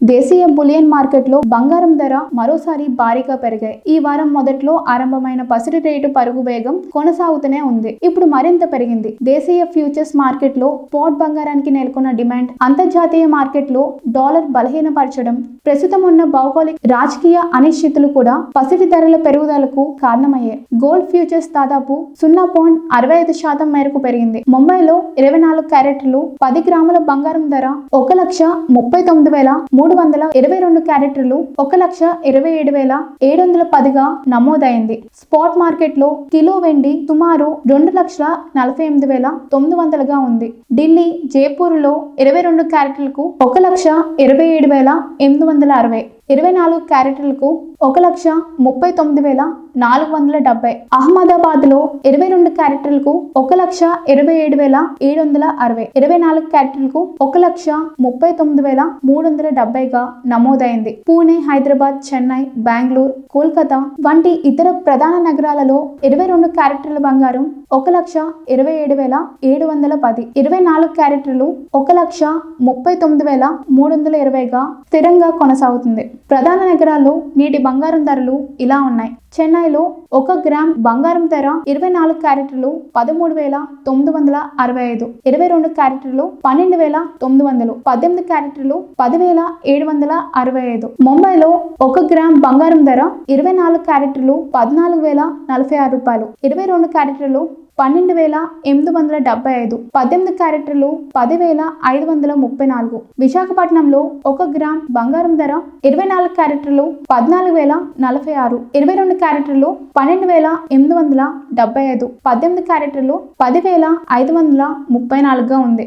దేశీయ బులియన్ మార్కెట్లో బంగారం ధర మరోసారి భారీగా పెరిగాయి. ఈ వారం మొదట్లో ఆరంభమైన పసిడి రేటు పరుగు వేగం కొనసాగుతూనే ఉంది. ఇప్పుడు మరింత పెరిగింది. దేశీయ ఫ్యూచర్స్ మార్కెట్లో స్పాట్ బంగారానికి నెలకొన్న డిమాండ్, అంతర్జాతీయ మార్కెట్లో డాలర్ బలహీనపరచడం, ప్రస్తుతం ఉన్న భౌగోళిక రాజకీయ అనిశ్చితులు కూడా పసిడి ధరల పెరుగుదలకు కారణమయ్యాయి. గోల్డ్ ఫ్యూచర్స్ దాదాపు 0.65% మేరకు పెరిగింది. ముంబైలో 24 క్యారెట్లు 10 గ్రాముల బంగారం ధర 1,39,322 క్యారెట్లు 1,27,710గా నమోదైంది. స్పాట్ మార్కెట్లో కిలో వెండి సుమారు 2,48,900గా ఉంది. ఢిల్లీ, జైపూర్లో 22 క్యారెట్లకు 1,27,860, 24 క్యారెట్లకు 1,39,470, అహ్మదాబాద్ లో 22 క్యారెట్లకు 1,27,760, 24 క్యారెట్లకు 1,39,370గా నమోదైంది. పూణే, హైదరాబాద్, చెన్నై, బెంగళూరు, కోల్కతా వంటి ఇతర ప్రధాన నగరాలలో 22 క్యారెట్ల బంగారం 1,27,710, 24 క్యారెట్లు 1,39,320గా స్థిరంగా కొనసాగుతుంది. ప్రధాన నగరాల్లో నేటి బంగారం ధరలు ఇలా ఉన్నాయి. చెన్నైలో 1 గ్రామ్ బంగారం ధర 24 క్యారెట్లు 13,965, 22 క్యారెట్లు 12,900, 18 క్యారెట్లు 10,765. ముంబైలో 1 గ్రామ్ బంగారం ధర 24 క్యారెట్లు 14,046 రూపాయలు, 22 క్యారెట్లు 12,875, 18 క్యారెట్లు 10,534. విశాఖపట్నంలో 1 గ్రామ్ బంగారం ధర 24 క్యారెట్లు 14,046, 22 క్యారెట్లు 12,875, 18 క్యారెట్లు 10,534గా ఉంది.